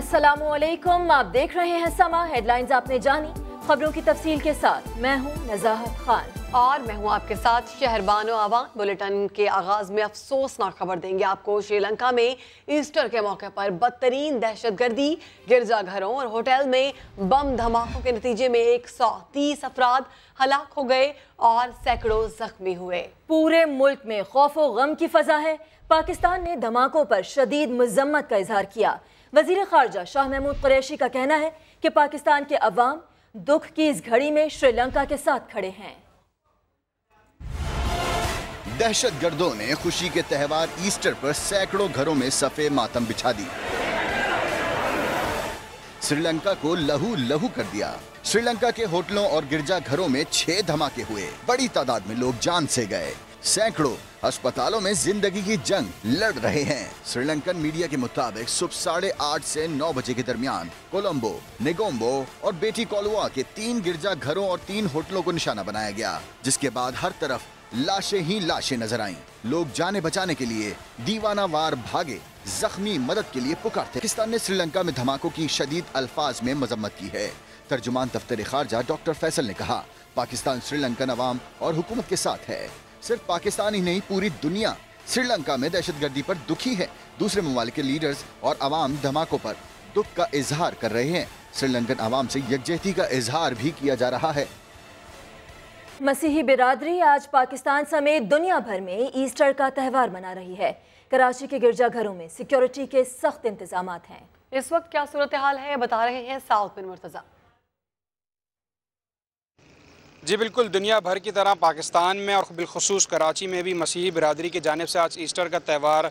अस्सलामुअलैकुम, आप देख रहे हैं समा। हेडलाइंस आपने जानी, खबरों की तफसील के साथ मैं हूं नज़ाहत खान और मैं हूं आपके साथ शहरबानो आवान। बुलेटिन के आगाज में अफसोसनाक खबर देंगे आपको। श्रीलंका में ईस्टर के मौके पर बदतरीन दहशतगर्दी, गिरजाघरों और होटल में बम धमाकों के नतीजे में 130 अफराद हलाक हो गए और सैकड़ों जख्मी हुए। पूरे मुल्क में खौफ व गम की फजा है। पाकिस्तान ने धमाकों पर शदीद मजम्मत का इजहार किया। वजीर खारजा शाह महमूद कुरैशी का कहना है कि पाकिस्तान के अवाम दुख की इस घड़ी में श्रीलंका के साथ खड़े हैं। दहशतगर्दों ने खुशी के त्यौहार ईस्टर पर सैकड़ों घरों में सफे मातम बिछा दी, श्रीलंका को लहू लहू कर दिया। श्रीलंका के होटलों और गिरजाघरों में 6 धमाके हुए, बड़ी तादाद में लोग जान से गए, सैकड़ों अस्पतालों में जिंदगी की जंग लड़ रहे हैं। श्रीलंकन मीडिया के मुताबिक सुबह 8:30 से 9 बजे के दरमियान कोलंबो, नेगोम्बो और बेटी कोलवा के 3 गिरजाघरों और 3 होटलों को निशाना बनाया गया, जिसके बाद हर तरफ लाशें ही लाशें नजर आईं। लोग जाने बचाने के लिए दीवाना वार भागे, जख्मी मदद के लिए पुकारते। पाकिस्तान ने श्रीलंका में धमाकों की शदीद अल्फाज में मजम्मत की है। तर्जुमान दफ्तर खारजा डॉक्टर फैसल ने कहा, पाकिस्तान श्रीलंकन अवाम और हुकूमत के साथ है। सिर्फ पाकिस्तान ही नहीं, पूरी दुनिया श्रीलंका में दहशतगर्दी पर दुखी है। दूसरे ममालिक के लीडर्स और अवाम धमाकों पर दुख का इजहार कर रहे हैं। श्रीलंकन अवाम से यकजहती का इजहार भी किया जा रहा है। मसीही बिरादरी आज पाकिस्तान समेत दुनिया भर में ईस्टर का त्यौहार मना रही है। कराची के गिरजाघरों में सिक्योरिटी के सख्त इंतजामात हैं। इस वक्त क्या सूरत हाल है, बता रहे हैं साउथ बिन मुर्तजा। जी बिल्कुल, दुनिया भर की तरह पाकिस्तान में और बिलखुसूस कराची में भी मसीही बिरादरी की जानिब से आज ईस्टर का त्यौहार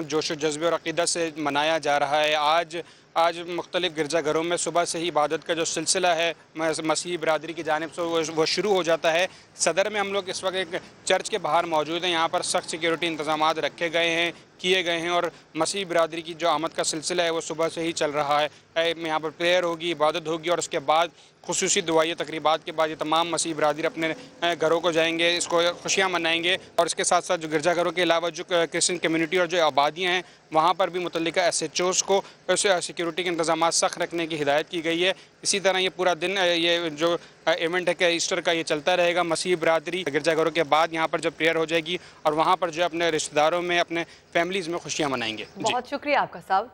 जोश व जज्बे और अक़ीदत से मनाया जा रहा है। आज मुख्तलिफ़ गिरजाघरों में सुबह से ही इबादत का जो सिलसिला है मसीही बिरादरी की जानिब से वो शुरू हो जाता है। सदर में हम लोग इस वक्त एक चर्च के बाहर मौजूद हैं। यहाँ पर सख्त सिक्योरिटी इंतजामात रखे गए हैं और मसीही बिरादरी की जो आमद का सिलसिला है वो सुबह से ही चल रहा है। यहाँ पर प्रेयर होगी, इबादत होगी और उसके बाद खुसूसी दुआई तकरीबात के बाद ये तमाम मसीही बिरादरी अपने घरों को जाएंगे, इसको खुशियाँ मनाएंगे। और इसके साथ साथ जो गिरजाघरों के अलावा जो क्रिश्चियन कम्यूनिटी और जो आबादियाँ हैं वहाँ पर भी मुतल्लिका SHOs को सिक्योरिटी के इंतजाम सख्त रखने की हिदायत की गई है। इसी तरह ये पूरा दिन ये जो इवेंट है कि ईस्टर का ये चलता रहेगा। मसीही बिरादरी गिरजाघरों के बाद यहाँ पर जब प्रेयर हो जाएगी और वहाँ पर जो अपने रिश्तेदारों में, अपने फैमिलीज़ में खुशियाँ मनाएंगे। बहुत शुक्रिया आपका साहब।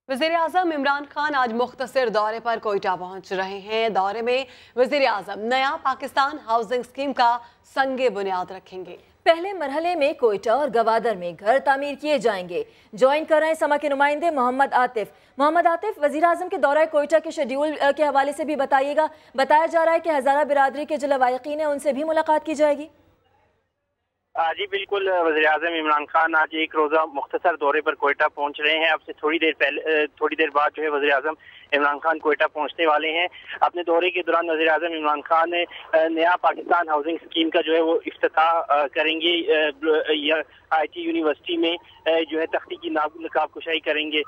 वज़ीर आज़म इमरान खान आज मुख्तसर दौरे पर कोयटा पहुँच रहे हैं। दौरे में वज़ीर आज़म नया पाकिस्तान हाउसिंग स्कीम का संगे बुनियाद रखेंगे। पहले मरहले में कोयटा और गवादर में घर तामीर किए जाएंगे। ज्वाइन कर रहे हैं समा के नुमाइंदे मोहम्मद आतिफ। वज़ीर आज़म के दौरा कोयटा के शेड्यूल के हवाले से भी बताइएगा। बताया जा रहा है कि हज़ारा बिरादरी के जो लवाहिकीन हैं उनसे भी मुलाकात की जाएगी। जी बिल्कुल, वज़ीर आज़म इमरान खान आज एक रोज़ा मुख्तसर दौरे पर कोयटा पहुंच रहे हैं। अब से थोड़ी देर बाद जो है वज़ीर आज़म इमरान खान कोयटा पहुंचने वाले हैं। अपने दौरे के दौरान वज़ीर आज़म इमरान खान ने नया पाकिस्तान हाउसिंग स्कीम का जो है वो इफ्तिताह करेंगे। IT यूनिवर्सिटी में जो है तख्ती नकाब कुशाई करेंगे।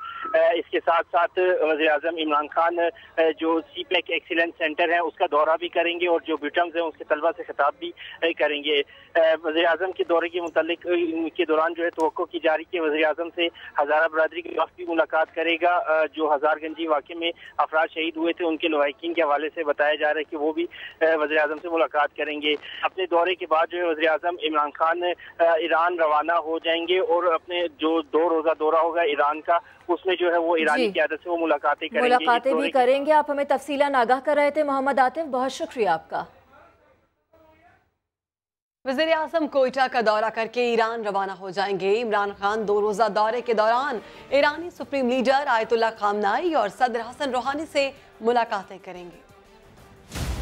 इसके साथ साथ वज़ीर आज़म इमरान खान जो CPEC एक्सीलेंस सेंटर है उसका दौरा भी करेंगे और जो ब्यूटम्स हैं उसके तलबा से खिताब भी करेंगे। वज़ीर आज़म के दौरे के मुतालिक के दौरान जो है तवक्को की जा रही है वज़ीर आज़म से हज़ारा बिरादरी के वक्त भी मुलाकात करेगा। जो हज़ारगंजी वाक़े में अफराद शहीद हुए थे उनके लवाहिकीन के हवाले से बताया जा रहा है कि वो भी वज़ीर आज़म से मुलाकात करेंगे। अपने दौरे के बाद जो है वज़ीर आज़म इमरान खान ईरान रवाना हो जाएंगे और अपने जो 2 रोज़ा दौरा होगा ईरान का उसमें जो है वो ईरानी क़यादत से वो मुलाकातें भी करेंगे। आप हमें तफसीलन आगाह कर रहे थे मोहम्मद आतिफ, बहुत शुक्रिया आपका। वज़ीर आज़म कोयटा का दौरा करके ईरान रवाना हो जाएंगे। इमरान खान 2 रोज़ा दौरे के दौरान ईरानी सुप्रीम लीडर आयतुल्लाह खामनाई और सदर हसन रूहानी से मुलाकातें करेंगे।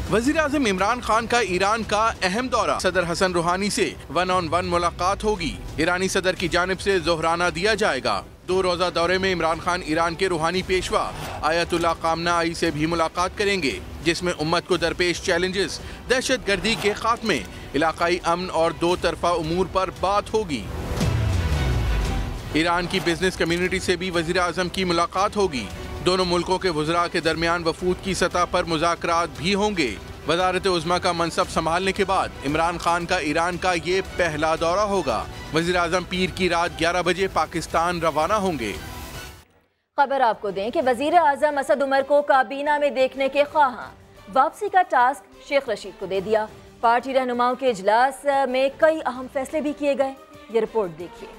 वज़ीर आज़म इमरान खान का ईरान का अहम दौरा, सदर हसन रूहानी से 1-on-1 मुलाकात होगी। ईरानी सदर की जानिब से जोहराना दिया जाएगा। 2 रोज़ा दौरे में इमरान खान ईरान के रूहानी पेशवा आयतुल्लाह खामनाई से भी मुलाकात करेंगे, जिसमें उम्मत को दरपेश चैलेंजेस, दहशतगर्दी के खात्मे, इलाकाई अमन और 2 तरफा उमूर पर बात होगी। ईरान की बिजनेस कम्युनिटी से भी वज़ीर आज़म की मुलाकात होगी। दोनों मुल्कों के वज़रा के दरमियान वफूद की सतह पर मुज़ाकरात भी होंगे। वज़ारत उज़्मा का मनसब संभालने के बाद इमरान खान का ईरान का ये पहला दौरा होगा। वज़ीर आज़म पीर की रात 11 बजे पाकिस्तान रवाना होंगे। खबर आपको दें कि वजीर आजम असद उमर को काबीना में देखने के ख्वाहां, वापसी का टास्क शेख रशीद को दे दिया। पार्टी रहनुमाओं के इजलास में कई अहम फैसले भी किए गए। ये रिपोर्ट देखिए।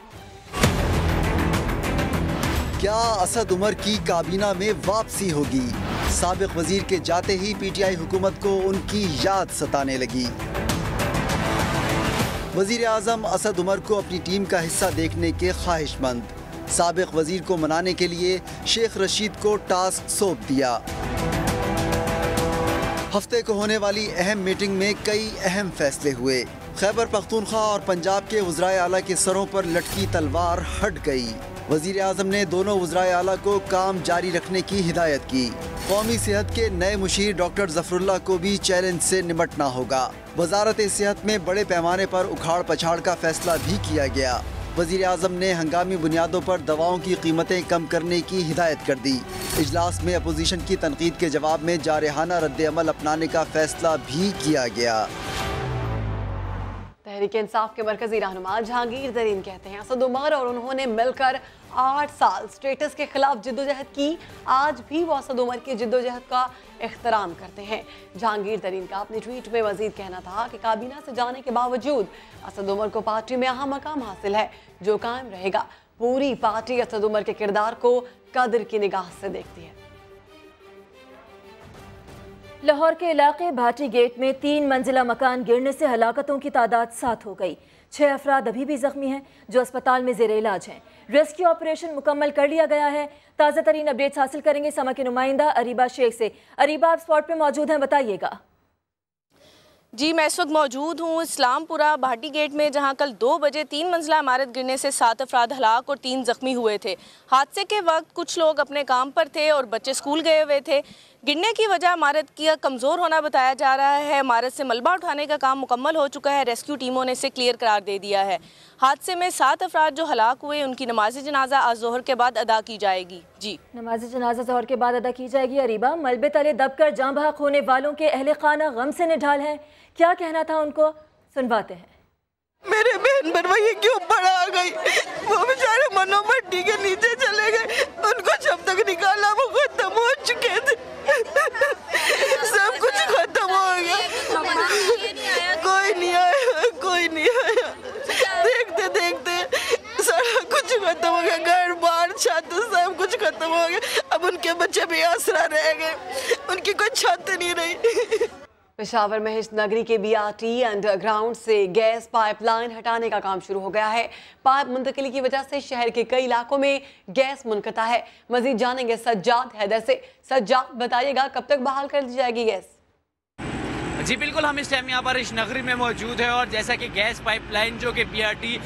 क्या असद उमर की काबीना में वापसी होगी? साबिक वजीर के जाते ही पीटीआई हुकूमत को उनकी याद सताने लगी। वजीर आजम असद उमर को अपनी टीम का हिस्सा देखने के ख्वाहिशमंद, साबिक वजीर को मनाने के लिए शेख रशीद को टास्क सौंप दिया। हफ्ते को होने वाली अहम मीटिंग में कई अहम फैसले हुए। खैबर पख्तूनख्वा और पंजाब के वज़राए आला के सरों पर लटकी तलवार हट गई। वजीर आजम ने दोनों वज़राए आला को काम जारी रखने की हिदायत की। कौमी सेहत के नए मुशीर डॉक्टर जफरुल्लाह को भी चैलेंज से निपटना होगा। वजारत सेहत में बड़े पैमाने पर उखाड़ पछाड़ का फैसला भी किया गया। वजीर आजम ने हंगामी बुनियादों पर दवाओं की कीमतें कम करने की हिदायत कर दी। इजलास में अपोजिशन की तनकीद के जवाब में जारहाना रद्द-ए-अमल अपनाने का फैसला भी किया गया। तहरीक इंसाफ के मरकजी रहनुमा जहांगीर तरीन कहते हैं असद उमर और उन्होंने मिलकर 8 साल स्टेटस के खिलाफ जिद्दोजहद की। आज भी वो असद उमर की जिद्दोजहद का एहतराम करते हैं। जहांगीर तरीन का अपने ट्वीट में मजीद कहना था कि काबीना से जाने के बावजूद असद उमर को पार्टी में अहम मकाम हासिल है जो कायम रहेगा। पूरी पार्टी असद उमर के किरदार को कदर की निगाह से देखती है। लाहौर के इलाके भाटी गेट में 3 मंजिला मकान गिरने से हलाकतों की तादाद 7 हो गई। 6 अफराद अभी भी जख्मी हैं जो अस्पताल में ज़ेरे इलाज हैं। रेस्क्यू ऑपरेशन मुकम्मल कर लिया गया है। ताज़ा तरीन अपडेट्स हासिल करेंगे समा के नुमाइंदा अरीबा शेख से। अरीबा, आप स्पॉट पे मौजूद हैं, बताइएगा। जी, मैं इस वक्त मौजूद हूँ इस्लामपुरा भाटी गेट में, जहाँ कल 2 बजे 3 मंजिला इमारत गिरने से 7 अफराद हलाक और 3 जख्मी हुए थे। हादसे के वक्त कुछ लोग अपने काम पर थे और बच्चे स्कूल गए हुए थे। गिरने की वजह इमारत की कमज़ोर होना बताया जा रहा है। इमारत से मलबा उठाने का काम मुकम्मल हो चुका है। रेस्क्यू टीमों ने इसे क्लियर करार दे दिया है। हादसे में 7 अफराद जो हलाक हुए उनकी नमाज जनाजा आज जोहर के बाद अदा की जाएगी। जी, नमाज जनाजा जोहर के बाद अदा की जाएगी। अरीबा, मलबे तले दबकर जाँ बहक होने वालों के अहले खाना गम से निढाल हैं। क्या कहना था उनको, सुनवाते हैं। मेरे बहन भरवाई क्यों ऊपर आ गई? वो बेचारे मनो भट्टी के नीचे चले गए। उनको जब तक निकाला वो खत्म हो चुके थे। सब कुछ खत्म हो गया। कोई नहीं आया, कोई नहीं आया। देखते देखते सारा कुछ खत्म हो गया। घर बार छत सब कुछ खत्म हो गया। अब उनके बच्चे भी आसरा रह गए। उनकी कोई छत नहीं रही। पेशावर में हिज नगरी के BRT अंडरग्राउंड से गैस पाइपलाइन हटाने का काम शुरू हो गया है। पाइप मुंतकिली की वजह से शहर के कई इलाकों में गैस मुनक़ता है। मजीद जानेंगे सज्जाद हैदर से। सज्जाद, बताइएगा कब तक बहाल कर दी जाएगी गैस? जी बिल्कुल, हम इस टाइम यहाँ पर इस नगरी में मौजूद है और जैसा कि गैस पाइपलाइन जो कि BRT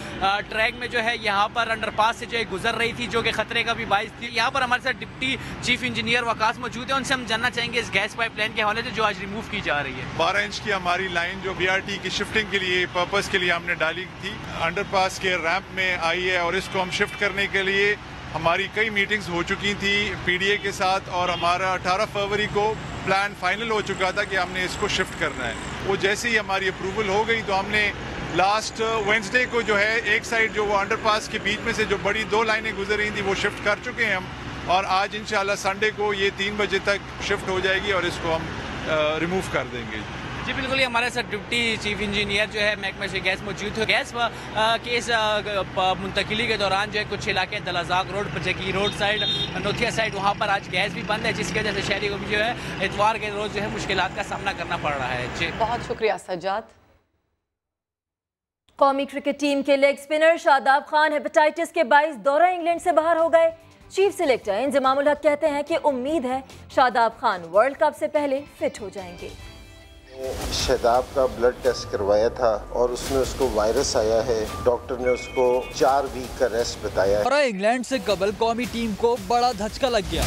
ट्रैक में जो है यहाँ पर अंडरपास से जो है गुजर रही थी, जो कि खतरे का भी बाइस थी। यहाँ पर हमारे साथ डिप्टी चीफ इंजीनियर वकास मौजूद है। उनसे हम जानना चाहेंगे इस गैस पाइपलाइन के हवाले से जो आज रिमूव की जा रही है। 12 इंच की हमारी लाइन जो BRT की शिफ्टिंग के लिए पर्पस के लिए हमने डाली थी, अंडरपास के रैंप में आई है और इसको हम शिफ्ट करने के लिए हमारी कई मीटिंग्स हो चुकी थी PDA के साथ और हमारा 18 फरवरी को प्लान फाइनल हो चुका था कि हमने इसको शिफ्ट करना है। वो जैसे ही हमारी अप्रूवल हो गई तो हमने लास्ट वेंसडे को जो है एक साइड जो वो अंडरपास के बीच में से जो बड़ी 2 लाइनें गुजर रही थी वो शिफ्ट कर चुके हैं हम, और आज इंशाल्लाह संडे को ये 3 बजे तक शिफ्ट हो जाएगी और इसको हम रिमूव कर देंगे। जी बिल्कुल, ये हमारे साथ डिप्टी चीफ इंजीनियर जो है महकमे से गैस मौजूद है। गैस के इस मुंतकिली के दौरान जो है कुछ इलाके दलाजाक रोड, पचकी रोड साइड, नोथिया साइड, वहाँ पर आज गैस भी बंद है, जिसकी वजह से शहरी को भी जो है इतवार के रोज जो है मुश्किलात का सामना करना पड़ रहा है। जी बहुत शुक्रिया सज्जाद। कौमी क्रिकेट टीम के leg spinner Shadab Khan hepatitis के बाइस दौरा इंग्लैंड से बाहर हो गए। चीफ सिलेक्टर इंजमामुल हक कहते हैं कि उम्मीद है शादाब खान वर्ल्ड कप से पहले फिट हो जाएंगे। शादाब का ब्लड टेस्ट करवाया था और उसमें उसको वायरस आया है। डॉक्टर ने उसको 4 वीक का रेस्ट बताया है। इंग्लैंड से कबल कौमी टीम को बड़ा धचका लग गया।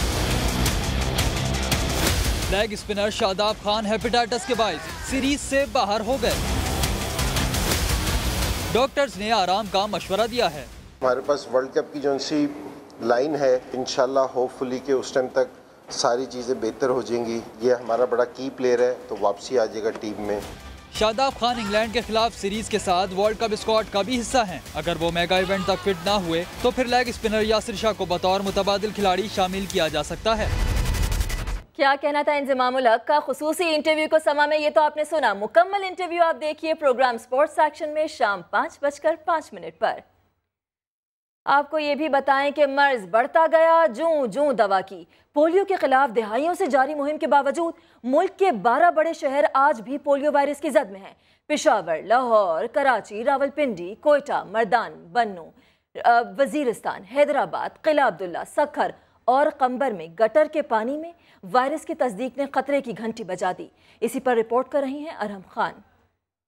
Leg spinner Shadab Khan hepatitis के बाइस सीरीज से बाहर हो गए। डॉक्टर्स ने आराम का मशवरा दिया है। हमारे पास वर्ल्ड कप की जो सी लाइन है, इंशाल्लाह होपफुली के उस टाइम तक सारी चीज़ें बेहतर हो जाएंगी। ये हमारा बड़ा की प्लेयर है तो वापसी आ जाएगा टीम में। शादाब खान इंग्लैंड के खिलाफ सीरीज के साथ वर्ल्ड कप स्क्वाड का भी हिस्सा हैं। अगर वो मेगा इवेंट तक फिट ना हुए तो फिर लेग स्पिनर यासिर शाह को बतौर मुतबादिल खिलाड़ी शामिल किया जा सकता है। क्या कहना था इंज़माम उल हक का खुसूसी इंटरव्यू को समा में, ये तो आपने सुना। मुकम्मल इंटरव्यू आप देखिए प्रोग्राम स्पोर्ट्स सेक्शन में शाम 5:05 पर। आपको ये भी बताएं कि मर्ज बढ़ता गया जूं जूं दवा की। पोलियो के खिलाफ दिहाइयों से जारी मुहिम के बावजूद मुल्क के 12 बड़े शहर आज भी पोलियो वायरस की जद में हैं। पेशावर, लाहौर, कराची, रावलपिंडी, कोयटा, मर्दान, बन्नू, वजीरिस्तान, हैदराबाद, किला अब्दुल्ला, सखर और कंबर में गटर के पानी में वायरस की तस्दीक ने खतरे की घंटी बजा दी। इसी पर रिपोर्ट कर रही हैं अरहम खान।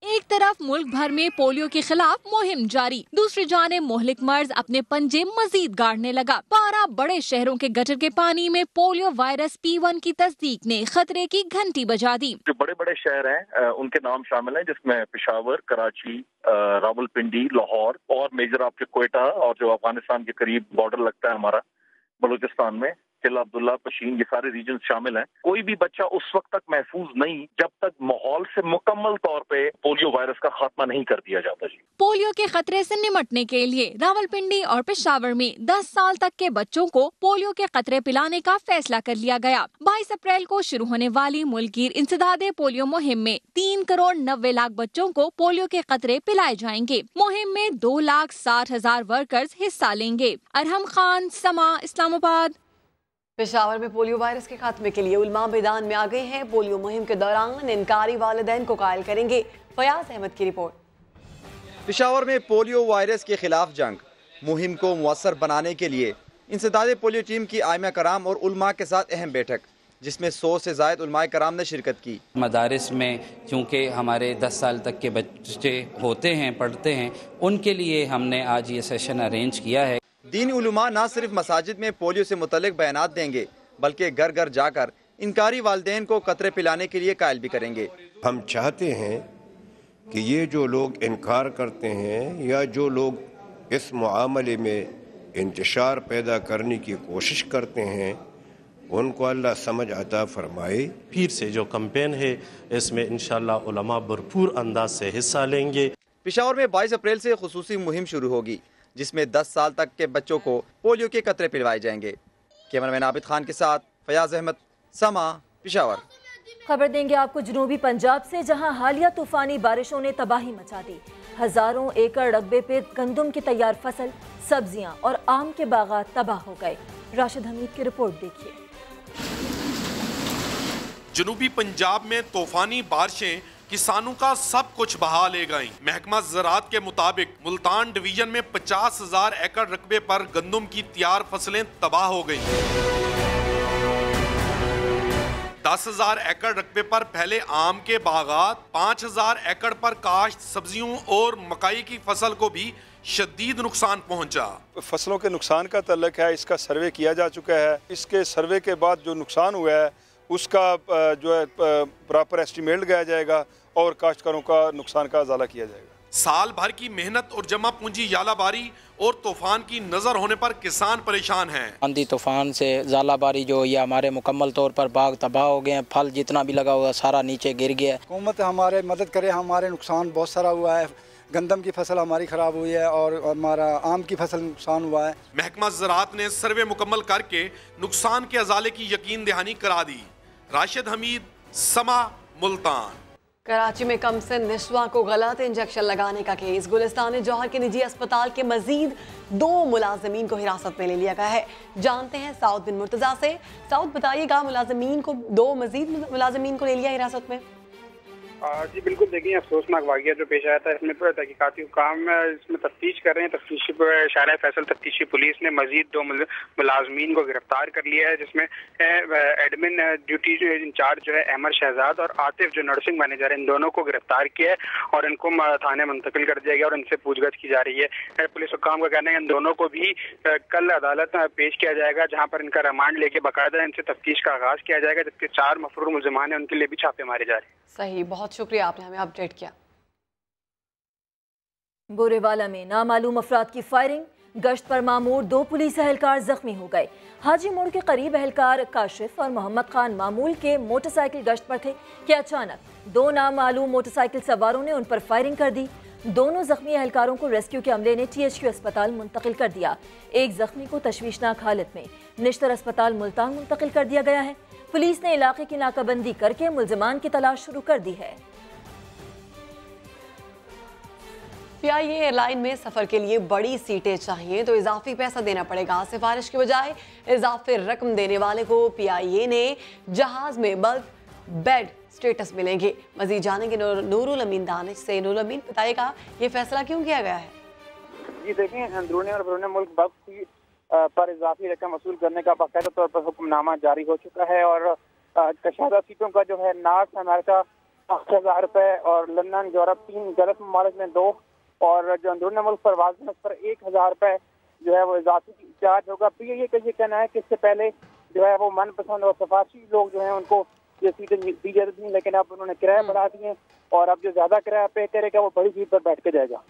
एक तरफ मुल्क भर में पोलियो के खिलाफ मुहिम जारी, दूसरी जानिब मोहलिक मर्ज अपने पंजे मजीद गाड़ने लगा। 12 बड़े शहरों के गटर के पानी में पोलियो वायरस P1 की तस्दीक ने खतरे की घंटी बजा दी। जो बड़े बड़े शहर हैं उनके नाम शामिल हैं, जिसमें पेशावर, कराची, रावलपिंडी, लाहौर और मेजर आपके कोयटा और जो अफगानिस्तान के करीब बॉर्डर लगता है हमारा बलूचिस्तान में, किला अब्दुल्ला, पशीन, ये सारे रीजन शामिल हैं। कोई भी बच्चा उस वक्त तक महफूज नहीं जब तक माहौल से मुकम्मल तौर पे पोलियो वायरस का खात्मा नहीं कर दिया जाता। जी, पोलियो के खतरे से निमटने के लिए रावलपिंडी और पेशावर में 10 साल तक के बच्चों को पोलियो के कतरे पिलाने का फैसला कर लिया गया। 22 अप्रैल को शुरू होने वाली मुल्कीर इंसदादे पोलियो मुहिम में 3 करोड़ 90 लाख बच्चों को पोलियो के कतरे पिलाए जाएंगे। मुहिम में 2,60,000 वर्कर्स हिस्सा लेंगे। अरहम खान, समा, इस्लामाबाद। पेशावर में पोलियो वायरस के खात्मे के लिए उलमा मैदान में आ गए हैं। पोलियो मुहिम के दौरान इनकारी वालिदैन को कायल करेंगे। फयाज अहमद की रिपोर्ट। पेशावर में पोलियो वायरस के खिलाफ जंग मुहिम को मुअस्सर बनाने के लिए इंसदादे पोलियो टीम की आइमा कराम और उलमा के साथ अहम बैठक, जिसमें 100 से ज़ायद उलमा कराम ने शिरकत की। मदारिस में चूँकि हमारे 10 साल तक के बच्चे होते हैं, पढ़ते हैं, उनके लिए हमने आज ये सेशन अरेंज किया है। दीनी उलमा न सिर्फ मसाजिद में पोलियो से मुतल्लिक बयानात देंगे बल्कि घर घर जाकर इनकारी वालिदैन को कतरे पिलाने के लिए कायल भी करेंगे। हम चाहते हैं कि ये जो लोग इनकार करते हैं या जो लोग इस मुआमले में इंतशार पैदा करने की कोशिश करते हैं उनको अल्लाह समझ अता फरमाए। फिर से जो कैंपेन है इसमें इंशाअल्लाह उलमा भरपूर अंदाज से हिस्सा लेंगे। पेशावर में 22 अप्रैल से खुसूसी मुहिम शुरू होगी, जिसमें 10 साल तक के बच्चों को पोलियो के कतरे पिलवाए जाएंगे। कैमरामैन आबिद खान के साथ फयाज अहमद, समा, पेशावर। खबर देंगे आपको जनूबी पंजाब से, जहां हालिया तूफानी बारिशों ने तबाही मचा दी। हजारों एकड़ रकबे पे गंदम की तैयार फसल, सब्जियां और आम के बागात तबाह हो गए। राशिद हमीद की रिपोर्ट देखिए। जनूबी पंजाब में तूफानी बारिशें किसानों का सब कुछ बहा ले गईं। महकमा ज़राअत के मुताबिक मुल्तान डिवीजन में 50,000 एकड़ रकबे पर गंदम की तैयार फसलें तबाह हो गईं। 10,000 एकड़ रकबे पर फैले आम के बागात, 5,000 एकड़ पर काश्त सब्जियों और मकई की फसल को भी शदीद नुकसान पहुंचा। फसलों के नुकसान का तल्लक है, इसका सर्वे किया जा चुका है। इसके सर्वे के बाद जो नुकसान हुआ है उसका जो है प्रॉपर एस्टीमेट लगाया जाएगा और काश्तकारों का नुकसान का अजाला किया जाएगा। साल भर की मेहनत और जमा पूंजी यालाबारी और तूफान की नजर होने पर किसान परेशान हैं। आंधी तूफान से जालाबारी जो ये हमारे मुकम्मल तौर पर बाग तबाह हो गए हैं, फल जितना भी लगा हुआ सारा नीचे गिर गया है। हुकूमत हमारे मदद करे, हमारे नुकसान बहुत सारा हुआ है। गंदम की फसल हमारी खराब हुई है और हमारा आम की फसल नुकसान हुआ है। महकमा ज़राअत ने सर्वे मुकम्मल करके नुकसान के अजाले की यकीन दहानी करा दी। राशिद हमीद, समा, मुल्तान। कराची में कम से निस्वा को गलत इंजेक्शन लगाने का केस। गुलिस्तान जौहर के निजी अस्पताल के मजीद 2 मुलाजमीन को हिरासत में ले लिया गया है। जानते हैं साउद बिन मुर्तजा से। साउद, बताइएगा, मुलाजमीन को 2 मजीद मुलाजमीन को ले लिया हिरासत में? जी बिल्कुल, देखिए अफसोसनाक वाक़या जो पेश आया था, इसमें तो तहकीकाती काम इसमें तफ्तीश कर रहे हैं। तफ्तीशी शारा फैसल तफ्तीशी पुलिस ने मजीद 2 मुलाजमीन को गिरफ्तार कर लिया है, जिसमें एडमिन ड्यूटी इंचार्ज जो है अहमद शहजाद और आतिफ जो नर्सिंग मैनेजर है, इन दोनों को गिरफ्तार किया है और इनको थाने मुंतकिल कर दिया गया और इनसे पूछताछ की जा रही है। पुलिस हुक्काम का कहना है इन दोनों को भी कल अदालत पेश किया जाएगा, जहाँ पर इनका रिमांड लेके बाकायदा इनसे तफ्तीश का आगाज किया जाएगा, जबकि 4 मफरूर मुल्ज़िमान हैं, उनके लिए भी छापे मारे जा रहे हैं। सही, बहुत शुक्रिया, आपने हमें अपडेट किया। बोरेवाला में नामालूम अफराद की फायरिंग, गश्त पर मामूर 2 पुलिस एहलकार जख्मी हो गए। हाजी मोड़ के करीब एहलकार काशिफ और मोहम्मद खान मामूल के मोटरसाइकिल गश्त पर थे कि अचानक 2 नामालूम मोटरसाइकिल सवारों ने उन पर फायरिंग कर दी। दोनों जख्मी एहलकारों को रेस्क्यू के अमले ने THQ अस्पताल मुंतकिल कर दिया। एक जख्मी को तशवीशनाक हालत में निश्तर अस्पताल मुल्तान मुंतकिल कर दिया गया है। पुलिस ने इलाके की नाकाबंदी करके मुल्जिमान की तलाश शुरू कर दी है। PIA एयरलाइन में सफर के लिए बड़ी सीटें चाहिए तो इजाफी पैसा देना पड़ेगा। सिफारिश के बजाय इजाफी रकम देने वाले को PIA ने जहाज में बल्क बेड स्टेटस मिलेंगे। मजीद जानेंगे नूरुल अमीन दानिश से। नूरुल अमीन, बताइएगा ये फैसला क्यों किया गया है? जी देखें, अंदरूनी और बैरून मुल्क बल्क सीट पर इजाफी रकम वसूल करने का बाकायदा तौर पर हुक्मनामा जारी हो चुका है और कशादा सीटों का जो है नॉर्थ अमेरिका 8,000 रुपये और लंदन यूरोप 3 गल्फ ममालिक में 2 और जो अंदरूनी मुल्क परवाज़ है उस पर 1,000 रुपये जो है वो इजाफी चार्ज होगा। PIA का ये कहना है कि इससे पहले जो है वो मनपसंद और सिफारशी लोग जो है उनको ये सीटें दी जाती थी, लेकिन अब उन्होंने किराया बढ़ा दिए और अब जो ज्यादा किराया पे करेगा वो बड़ी सीट पर बैठ के जाएगा।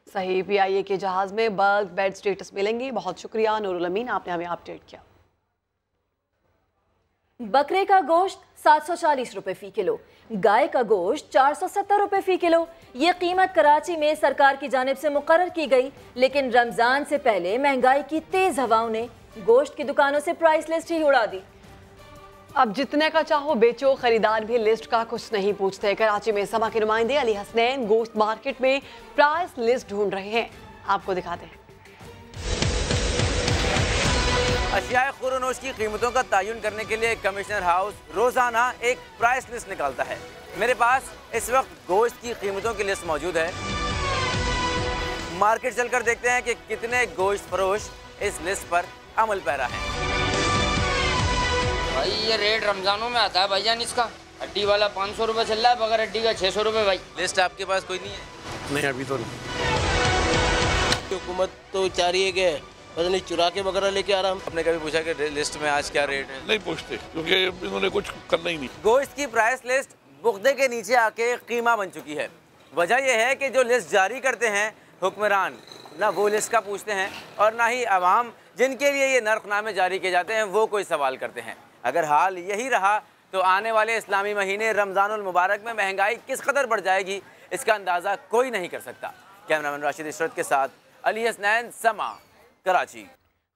सही, PIA के जहाज में बल्क बेड स्टेटस मिलेंगे। बहुत शुक्रिया नूरुल अमीन, आपने हमें अपडेट किया। बकरे का गोश्त 740 रुपए फी किलो, गाय का गोश्त 470 रुपए फी किलो। ये कीमत कराची में सरकार की जानिब से मुकर्रर की गई, लेकिन रमजान से पहले महंगाई की तेज हवाओं ने गोश्त की दुकानों से प्राइस लिस्ट ही उड़ा दी। अब जितने का चाहो बेचो, खरीदार भी लिस्ट का कुछ नहीं पूछते। कराची में समा के नुमाइंदे अली हसनैन गोश्त मार्केट में प्राइस लिस्ट ढूंढ रहे हैं, आपको दिखाते हैं। अशियाए खुरोनोश की कीमतों का तयन करने के लिए कमिश्नर हाउस रोजाना एक प्राइस लिस्ट निकालता है। मेरे पास इस वक्त गोश्त की कीमतों की लिस्ट मौजूद है। मार्केट चलकर देखते हैं कि कितने गोश्त फरोश इस लिस्ट पर अमल पैरा है। भाई ये रेट रमजानों में आता है भाईजान, इसका हड्डी वाला 500 रुपये चल रहा है, बगैर हड्डी का 600 रुपये। भाई लिस्ट आपके पास कोई नहीं है? नहीं, अभी तो नहीं। हुकूमत तो चाह रही है कि पता नहीं चुरा के वगैरह लेके आ रहा। आपने कभी पूछा कि लिस्ट में आज क्या रेट है? नहीं पूछते, क्योंकि इन्होंने कुछ करना ही नहीं। गोश्त की प्राइस लिस्ट बुगदे के नीचे आके कीमा बन चुकी है। वजह यह है कि जो लिस्ट जारी करते हैं हुक्मरान, ना वो लिस्ट का पूछते हैं और ना ही आवाम जिनके लिए ये नर्खनामे जारी किए जाते हैं वो कोई सवाल करते हैं। अगर हाल यही रहा तो आने वाले इस्लामी महीने रमज़ानुल मुबारक में महंगाई किस कदर बढ़ जाएगी, इसका अंदाज़ा कोई नहीं कर सकता। कैमरामैन राशिद इशरत के साथ अली हसनैन, समा, कराची।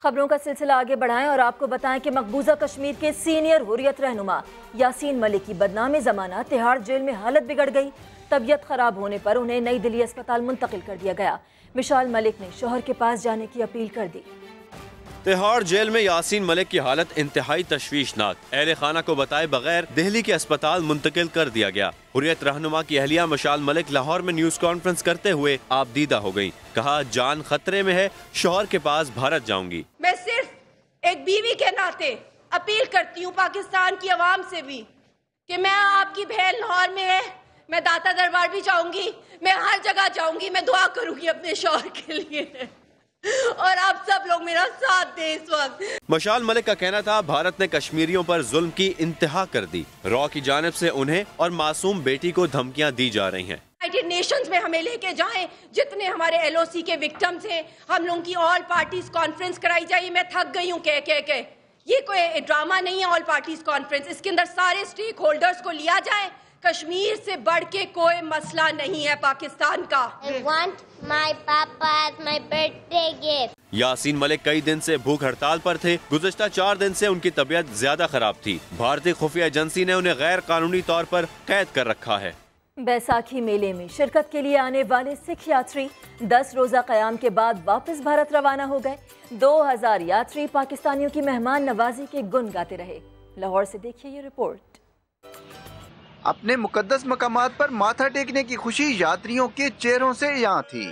खबरों का सिलसिला आगे बढ़ाएं और आपको बताएं कि मकबूजा कश्मीर के सीनियर हुर्रियत रहनुमा यासीन मलिक की बदनामी ज़माना तिहाड़ जेल में हालत बिगड़ गई। तबीयत खराब होने पर उन्हें नई दिल्ली अस्पताल मुंतकिल कर दिया गया। मिशाल मलिक ने शोहर के पास जाने की अपील कर दी। तिहाड़ जेल में यासीन मलिक की हालत इंतहाई तशवीशनाक, अहले खाना को बताए बगैर दिल्ली के अस्पताल मुंतकिल कर दिया गया। हुर्रियत रहनुमा की अहलिया मिशाल मलिक लाहौर में न्यूज कॉन्फ्रेंस करते हुए आपदीदा हो गयी। कहा, जान खतरे में है, शोहर के पास भारत जाऊंगी। मैं सिर्फ एक बीवी के नाते अपील करती हूँ पाकिस्तान की आवाम से भी कि मैं आपकी बहन लाहौर में है, मैं दाता दरबार भी जाऊंगी, मैं हर जगह जाऊंगी, मैं दुआ करूंगी अपने शौहर के लिए और आप सब लोग मेरा साथ दें इस वक्त। मिशाल मलिक का कहना था, भारत ने कश्मीरियों पर जुल्म की इंतहा कर दी। रॉ की जानिब से उन्हें और मासूम बेटी को धमकियां दी जा रही हैं। यूनाइटेड नेशंस में हमें लेके जाएं, जितने हमारे LOC के विक्टिम्स हैं, हम लोगों की ऑल पार्टीज कॉन्फ्रेंस कराई जाए। मैं थक गई हूँ कह ये कोई ड्रामा नहीं है ऑल पार्टीज कॉन्फ्रेंस, इसके अंदर सारे स्टेक होल्डर्स को लिया जाए। कश्मीर से बढ़ के कोई मसला नहीं है पाकिस्तान का। I want my papa as my birthday gift. Yasin Malik कई दिन से भूख हड़ताल पर थे। गुज़श्ता 4 दिन से उनकी तबीयत ज्यादा खराब थी। भारतीय खुफिया एजेंसी ने उन्हें गैर कानूनी तौर पर कैद कर रखा है। बैसाखी मेले में शिरकत के लिए आने वाले सिख यात्री 10 रोजा क़याम के बाद वापस भारत रवाना हो गए। 2000 यात्री पाकिस्तानियों की मेहमान नवाजी के गुन गाते रहे। लाहौर से देखिए ये रिपोर्ट। अपने मुकद्दस मकामात पर माथा टेकने की खुशी यात्रियों के चेहरों से यहाँ थी।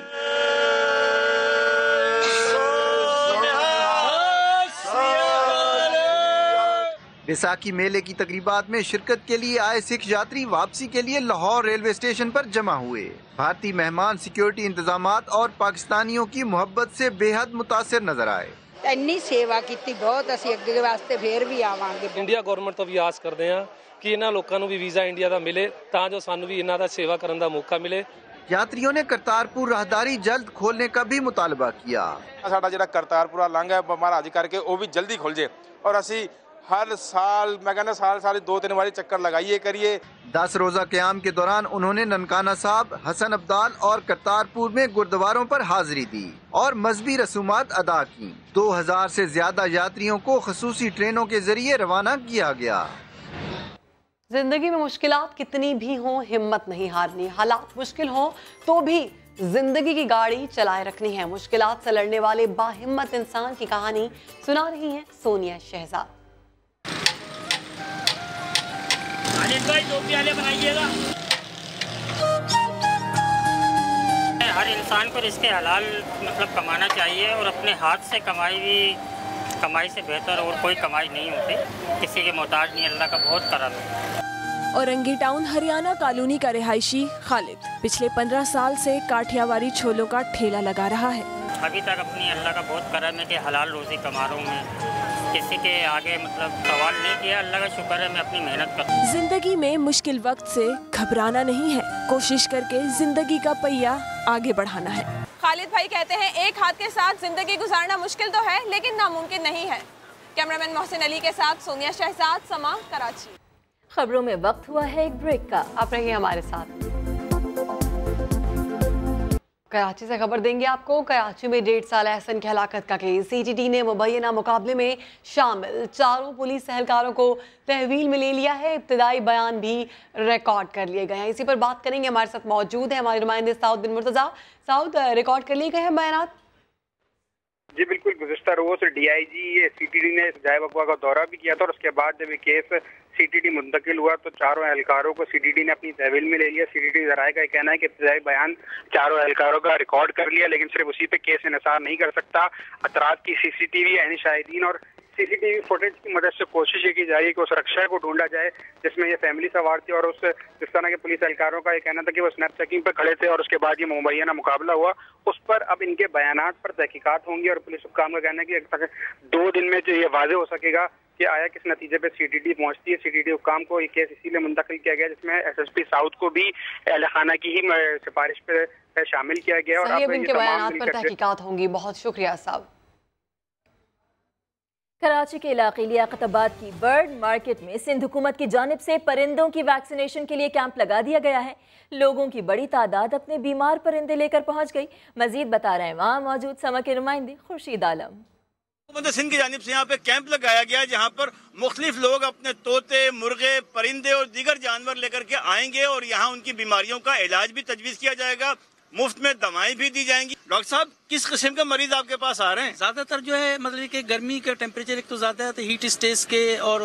बैसाखी मेले की तकरीबात में शिरकत के लिए आए सिख यात्री वापसी के लिए लाहौर रेलवे स्टेशन पर जमा हुए। भारतीय मेहमान सिक्योरिटी इंतजामात और पाकिस्तानियों की मोहब्बत से बेहद मुतासिर नजर आए। ਇੰਨੀ ਸੇਵਾ ਕੀਤੀ, ਬਹੁਤ ਅਸੀਂ ਅੱਗੇ ਵਾਸਤੇ ਫੇਰ ਵੀ ਆਵਾਂਗੇ। ਇੰਡੀਆ ਗਵਰਨਮੈਂਟ ਤੋਂ ਵੀ ਆਸ ਕਰਦੇ ਹਾਂ ਕਿ ਇਹਨਾਂ ਲੋਕਾਂ ਨੂੰ ਵੀ ਵੀਜ਼ਾ ਇੰਡੀਆ ਦਾ ਮਿਲੇ ਤਾਂ ਜੋ ਸਾਨੂੰ ਵੀ ਇਹਨਾਂ ਦਾ ਸੇਵਾ ਕਰਨ ਦਾ ਮੌਕਾ ਮਿਲੇ यात्रियों ने करतारपुर राहदारी जल्द खोलने का भी मुतालबा किया। साडा जिहड़ा करतारपुरा लंघ है महाराज करके वो भी जल्दी खुल जाए और असी हर साल मैं कहना साल 2-3 बारी चक्कर लगाइए करिए। 10 रोजा क़याम के दौरान उन्होंने ननकाना साहब, हसन अब्दाल और करतारपुर में गुरुद्वारों पर हाजिरी दी और मजहबी रसूमात अदा की। 2000 से ज्यादा यात्रियों को खसूसी ट्रेनों के जरिए रवाना किया गया। जिंदगी में मुश्किलात कितनी भी हों, हिम्मत नहीं हारनी। हालात मुश्किल हों तो भी जिंदगी की गाड़ी चलाए रखनी है। मुश्किलात से लड़ने वाले बाहिम्मत इंसान की कहानी सुना रही हैं सोनिया शहजाद। भाई 2 प्याले बनाइएगा। हर इंसान को रिज़्क़ हलाल मतलब कमाना चाहिए और अपने हाथ से कमाई से बेहतर और कोई कमाई नहीं होती। किसी के मोहताज नहीं, अल्लाह का बहुत करम है। औरंगी टाउन हरियाणा कॉलोनी का रिहायशी खालिद पिछले 15 साल से काठियावाड़ी छोलों का ठेला लगा रहा है। अभी तक अपनी अल्लाह का बहुत करम है कि हलाल रोज़ी कमा रहा हूँ मैं। किसी के आगे मतलब सवाल नहीं किया। अल्लाह का शुक्र है मैं अपनी मेहनत करता हूँ। जिंदगी में मुश्किल वक्त से घबराना नहीं है, कोशिश करके जिंदगी का पहिया आगे बढ़ाना है। खालिद भाई कहते हैं एक हाथ के साथ जिंदगी गुजारना मुश्किल तो है लेकिन नामुमकिन नहीं है। कैमरामैन मोहसिन अली के साथ सोनिया शहजाद, समा, कराची। खबरों में वक्त हुआ है एक ब्रेक का, आप रहिए हमारे साथ। कराची से खबर देंगे आपको। कराची में 1.5 साल एहसन की हलाकत का केस सीटीडी ने मुबैना मुकाबले में शामिल 4 पुलिस एहलकारों को तहवील में ले लिया है। इब्तदाई बयान भी रिकॉर्ड कर लिए गए हैं। इसी पर बात करेंगे, हमारे साथ मौजूद है हमारे नुमाइंदे साउद बिन मुर्तजा। साउद, रिकॉर्ड कर लिए गए हैं बयान? जी बिल्कुल, गुज़िश्ता रोज डीआईजी सीटीडी ने जाए वकवा का दौरा भी किया था और उसके बाद जब ये केस सीटीडी मुंतकिल हुआ तो 4 एहलकारों को सीटीडी ने अपनी तहवील में ले लिया। सीटीडी ज़राए का कहना है कि इब्तदाई बयान 4 एहलकारों का रिकॉर्ड कर लिया लेकिन सिर्फ उसी पे केस इन्हिसार नहीं कर सकता। अतराफ की सीसीटीवी, अहम शाहिदीन और सीसीटीवी फुटेज की मदद से कोशिश ये की जाएगी कि उस रक्षा को ढूंढा जाए जिसमें ये फैमिली सवार थी और उस जिस तरह के पुलिस एहलकारों का ये कहना था कि वो स्नैप चेकिंग पर खड़े थे और उसके बाद ये मुबैना मुकाबला हुआ। उस पर अब इनके बयानात पर तहकीकात होंगी और पुलिस हुक्काम का कहना है कि 2 दिन में जो ये वाज़ेह हो सकेगा कि आया किस नतीजे पे सीटीडी पहुंचती है। सीटीडी हुक्काम को ये केस इसीलिए मुंतकिल किया गया जिसमें एसएसपी साउथ को भी अहल खाना की ही सिफारिश पे शामिल किया गया और अब इनके बयानात पर तहकीकात होंगी। बहुत शुक्रिया साहब। कराची के इलाके लियाकताबाद की बर्ड मार्केट में सिंध हुकूमत की जानिब से परिंदों की वैक्सीनेशन के लिए कैंप लगा दिया गया है। लोगों की बड़ी तादाद अपने बीमार परिंदे लेकर पहुंच गई। मजीद बता रहे हैं वहाँ मौजूद समा के नुमाइंदे खुर्शीद आलम। सिंध की जानिब से यहाँ पे कैंप लगाया गया है जहाँ पर मुख्तलिफ लोग अपने तोते, मुर्गे, परिंदे और दीगर जानवर लेकर के आएंगे और यहाँ उनकी बीमारियों का इलाज भी तजवीज़ किया जाएगा। मुफ्त में दवाएं भी दी जाएंगी। डॉक्टर साहब, किस किस्म के मरीज आपके पास आ रहे हैं? ज्यादातर जो है मतलब कि गर्मी का टेम्परेचर एक तो ज्यादा है तो हीट स्ट्रेस के और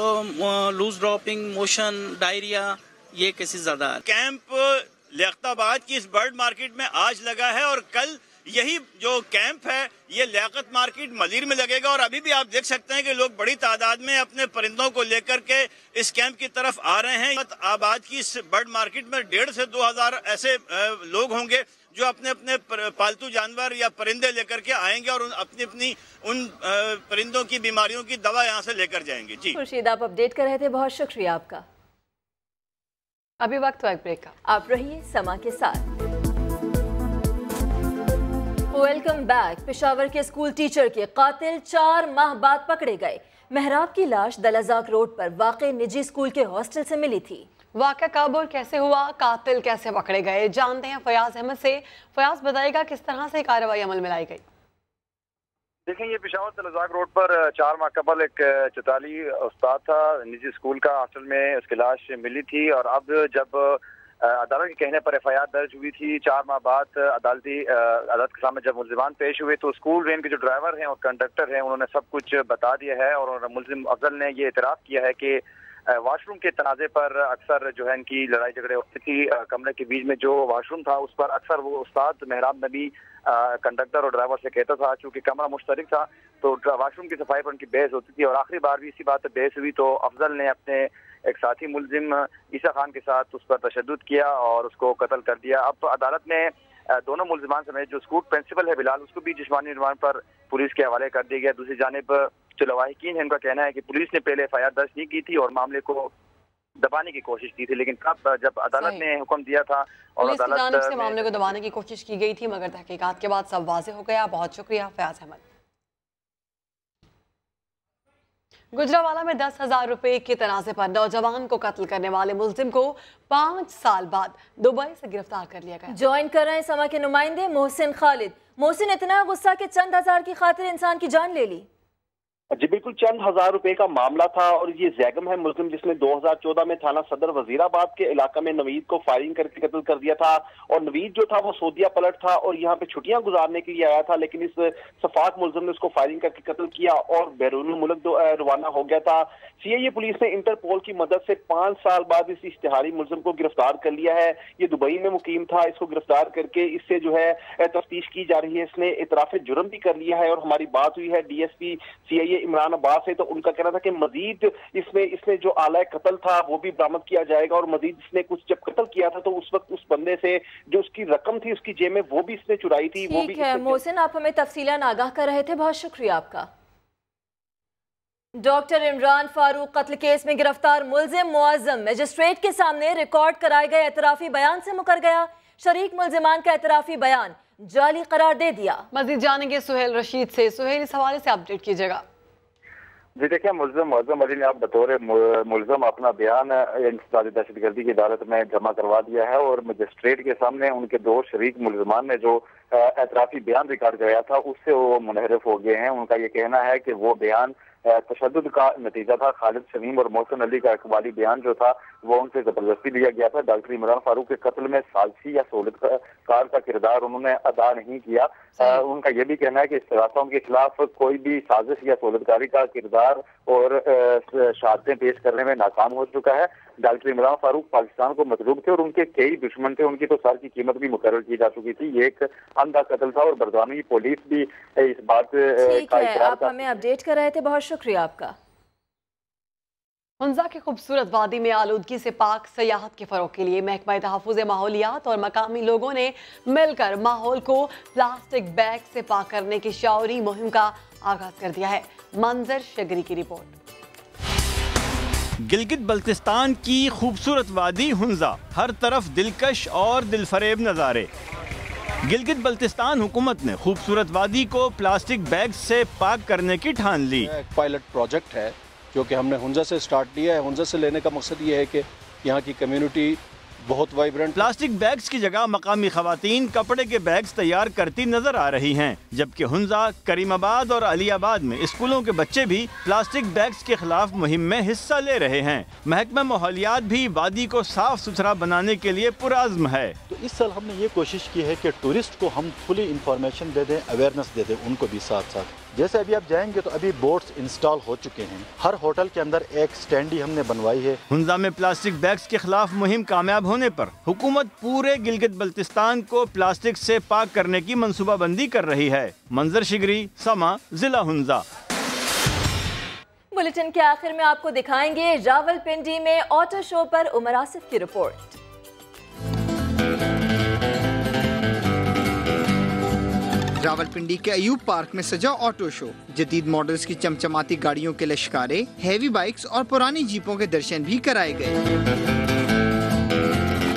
लूज ड्रॉपिंग, मोशन, डायरिया, ये केसेस ज्यादा है। कैंप लियाकताबाद की इस बर्ड मार्केट में आज लगा है और कल यही जो कैंप है ये लियाकत मार्केट मलीर में लगेगा और अभी भी आप देख सकते हैं कि लोग बड़ी तादाद में अपने परिंदों को लेकर के इस कैंप की तरफ आ रहे हैं। आबाद की इस बर्ड मार्केट में 1.5 से 2,000 ऐसे लोग होंगे जो अपने अपने पालतू जानवर या परिंदे लेकर के आएंगे और अपनी अपनी उन परिंदों की बीमारियों की दवा यहाँ से लेकर जाएंगे। जी खुर्शीद, आप अपडेट कर रहे थे, बहुत शुक्रिया आपका। अभी वक्त हुआ ब्रेक का, आप रहिए समा के साथ। Welcome back. पेशावर के स्कूल टीचर के कातिल 4 माह बाद पकड़े गए। मेहराब की लाश दलाजाक रोड पर वाक़े निजी स्कूल के हॉस्टल से मिली थी। वाक़या कब और कैसे हुआ, कातिल कैसे पकड़े गए, जानते हैं फयाज अहमद से। फयाज, बताइएगा किस तरह से कार्रवाई अमल में लाई गई? देखें, ये पेशावर दलाजाक रोड पर 4 माह कबल एक 44 उस्ताद था, निजी स्कूल का, हॉस्टल में उसकी लाश मिली थी और अब जब अदालत के कहने पर एफआईआर दर्ज हुई थी 4 माह बाद अदालत के सामने जब मुल्जिमान पेश हुए तो स्कूल वैन के जो ड्राइवर हैं और कंडक्टर हैं उन्होंने सब कुछ बता दिया है और मुल्जिम अफजल ने ये इतराफ़ किया है कि वाशरूम के तनाज़े पर अक्सर जो है इनकी लड़ाई झगड़े होती थी। कमरे के बीच में जो वाशरूम था उस पर अक्सर वो उस्ताद मेहराब नबी कंडक्टर और ड्राइवर से कहता था, चूँकि कमरा मुश्तरक था तो वाशरूम की सफाई पर उनकी बहस होती थी और आखिरी बार भी इसी बात पर बहस हुई तो अफजल ने अपने एक साथी मुल्जिम ईसा खान के साथ उस पर तशद्दुद किया और उसको कत्ल कर दिया। अब अदालत ने दोनों मुल्जिमान समेत जो स्कूल प्रिंसिपल है बिलाल उसको भी जिस्मानी निर्माण पर पुलिस के हवाले कर दिया गया। दूसरी जानिब जो लवाहिकीन है उनका कहना है कि पुलिस ने पहले एफआईआर दर्ज नहीं की थी और मामले को दबाने की कोशिश की थी, लेकिन तब जब अदालत ने हुक्म दिया था और अदालत से मामले को दबाने की कोशिश की गई थी, मगर तहकीकात के बाद सब वाज़ेह हो गया। बहुत शुक्रिया फयाज अहमद। गुजरावाला में 10,000 रुपए के तनाज़े पर नौजवान को कत्ल करने वाले मुल्जिम को 5 साल बाद दुबई से गिरफ्तार कर लिया गया। ज्वाइन कर रहे हैं समा के नुमाइंदे मोहसिन खालिद। मोहसिन, इतना गुस्सा कि चंद हजार की खातिर इंसान की जान ले ली? जी बिल्कुल, चंद हजार रुपए का मामला था और ये जैगम है मुल्जिम जिसने 2014 में थाना सदर वजीराबाद के इलाका में नवीद को फायरिंग करके कत्ल कर दिया था। और नवीद जो था वो सऊदीया पलट था और यहाँ पे छुट्टियां गुजारने के लिए आया था, लेकिन इस सफाक मुल्जिम ने उसको फायरिंग करके कत्ल किया और बैरून मुल्क रवाना हो गया था। सीआईए पुलिस ने इंटरपोल की मदद से 5 साल बाद इस इश्तिहारी मुल्जिम को गिरफ्तार कर लिया है। ये दुबई में मुकीम था, इसको गिरफ्तार करके इससे जो है तफ्तीश की जा रही है। इसने इतराफ जुर्म भी कर लिया है और हमारी बात हुई है DSP सीआईए इमरान अब्बास है, तो उनका कहना था कि मजीद इसमें जो आला कत्ल था वो भी बरामद किया जाएगा और मजीद इसने कुछ जब कत्ल किया था तो उस वक्त उस बंदे से जो उसकी रकम थी उसकी जेब में वो भी इसने चुराई थी। वो भी है। मोहसिन, आप हमें तफसीलन आगाह कर रहे थे, बहुत शुक्रिया आपका। डॉक्टर इमरान फारूक कत्ल केस में गिरफ्तार मुल्जिम मुअज्जम मजिस्ट्रेट के सामने रिकॉर्ड कराए गए एतराफी बयान से मुकर गया। शरीक मुल्जिमान का एतराफी बयान जाली करार दे दिया। मजीद जानेंगे सुहेल रशीद से। सुहेल, इस हवाले से अपडेट कीजिएगा। जी देखिए, मुल्जिम अली ने आप बतौर मुल्जिम अपना बयान इंसदादी दहशतगर्दी की अदालत में जमा करवा दिया है और मजिस्ट्रेट के सामने उनके 2 शरीक मुल्जिमान ने जो एतराफी बयान रिकॉर्ड कराया था उससे वो मुनहरफ हो गए हैं। उनका ये कहना है कि वो बयान तशद्दुद का नतीजा था। खालिद शमीम और मोहसिन अली का इकबाली बयान जो था वो उनसे जबरदस्ती लिया गया था। डॉक्टर इमरान फारूक के कत्ल में साजिशी या सहूलतकार का किरदार उन्होंने अदा नहीं किया। उनका यह भी कहना है कि इस्तग़ासा के खिलाफ कोई भी साजिश या सहूलतकारी का किरदार और शहादतें पेश करने में नाकाम हो चुका है। डॉक्टर इमरान फारूक पाकिस्तान को मतलूब थे और उनके कई दुश्मन थे, उनकी तो सर की कीमत भी मुकर्रर की जा चुकी थी। ये एक अंधा कत्ल था और बरतानवी पुलिस भी इस बात का आप हमें अपडेट कर रहे थे, बहुत शुक्रिया आपका। हुंजा की खूबसूरत वादी में आलूदगी से पाक सयाहत के फरोग के लिए महकमा तहफ़्फ़ुज़ माहौलियात और मकामी लोगों ने मिलकर माहौल को प्लास्टिक बैग से पाक करने की शौरी मुहिम का आगाज कर दिया है। मंजर शगरी की रिपोर्ट। गिलगित बल्तिस्तान की खूबसूरत वादी हुंजा, हर तरफ दिलकश और दिलफरेब नज़ारे। गिलगित बल्तिस्तान हुकूमत ने खूबसूरत वादी को प्लास्टिक बैग से पाक करने की ठान ली। एक पायलट प्रोजेक्ट है जो कि हमने हुंजा से स्टार्ट किया है। हुंजा से लेने का मकसद ये है कि यहाँ की कम्युनिटी बहुत वाइब्रेंट। प्लास्टिक बैग्स की जगह मकामी खवातीन कपड़े के बैग्स तैयार करती नजर आ रही हैं, जबकि हुंजा, करीमाबाद और अलीयाबाद में स्कूलों के बच्चे भी प्लास्टिक बैग्स के खिलाफ मुहिम में हिस्सा ले रहे हैं। महकमा माहौलियात भी वादी को साफ सुथरा बनाने के लिए पुरअज़्म है। तो इस साल हमने ये कोशिश की है कि टूरिस्ट को हम फुली इंफॉर्मेशन दे दें, अवेयरनेस दे दें उनको भी साथ साथ। जैसे अभी आप जाएंगे तो अभी बोर्ड्स इंस्टॉल हो चुके हैं, हर होटल के अंदर एक स्टैंडी हमने बनवाई है। हुंजा में प्लास्टिक बैग्स के खिलाफ मुहिम कामयाब होने पर हुकूमत पूरे गिलगित बल्तिस्तान को प्लास्टिक से पाक करने की मंसूबाबंदी कर रही है। मंजर शिगरी, समा, जिला हुंजा। बुलेटिन के आखिर में आपको दिखाएंगे रावलपिंडी में ऑटो शो पर उमर आसिफ की रिपोर्ट। रावलपिंडी के अयूब पार्क में सजा ऑटो शो, जदीद मॉडल्स की चमचमाती गाड़ियों के लश्कारे, हैवी बाइक्स और पुरानी जीपों के दर्शन भी कराए गए।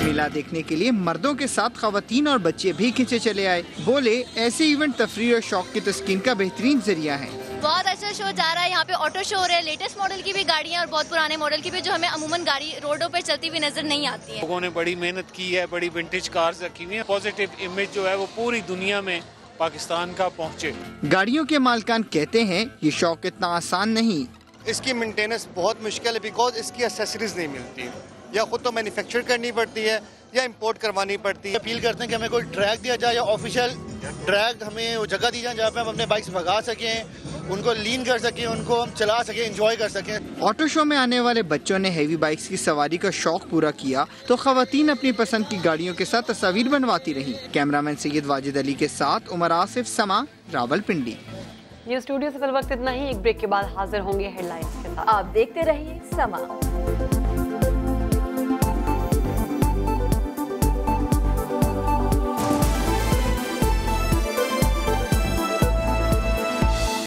मेला देखने के लिए मर्दों के साथ खवातीन और बच्चे भी खिंचे चले आए। बोले ऐसे इवेंट तफरीह और शौक की तस्कीन का बेहतरीन जरिया है। बहुत अच्छा शो जा रहा है, यहाँ पे ऑटो शो हो रहा है, लेटेस्ट मॉडल की भी गाड़ियाँ और बहुत पुराने मॉडल की भी जो हमें अमूमन गाड़ी रोडों पे चलती हुई नजर नहीं आती है। लोगों ने बड़ी मेहनत की है, बड़ी विंटेज कार्स रखी हुई है। पॉजिटिव इमेज जो है वो पूरी दुनिया में पाकिस्तान का पहुँचे। गाड़ियों के मालिकान कहते हैं ये शौक इतना आसान नहीं। इसकी मेंटेनेंस बहुत मुश्किल है बिकॉज इसकी एक्सेसरीज नहीं मिलती, या खुद तो मैन्युफैक्चर करनी पड़ती है या इंपोर्ट करवानी पड़ती है। अपील करते हैं कि हमें कोई ट्रैक दिया जाए या ऑफिशियल ट्रैक हमें वो जगह दी जाए जहाँ पे हम अपने बाइक्स भगा सकें, उनको लीन कर सकें, उनको हम चला सकें, एंजॉय कर सकें। ऑटो शो में आने वाले बच्चों ने हैवी बाइक्स की सवारी का शौक पूरा किया तो खवातीन अपनी पसंद की गाड़ियों के साथ तस्वीर बनवाती रही। कैमरामैन सैयद वाजिद अली के साथ उमर आसिफ, समा, रावलपिंडी। ये स्टूडियो से फिल वक्त इतना ही। एक ब्रेक के बाद हाजिर होंगे हेडलाइंस के साथ। आप देखते रहिए समा।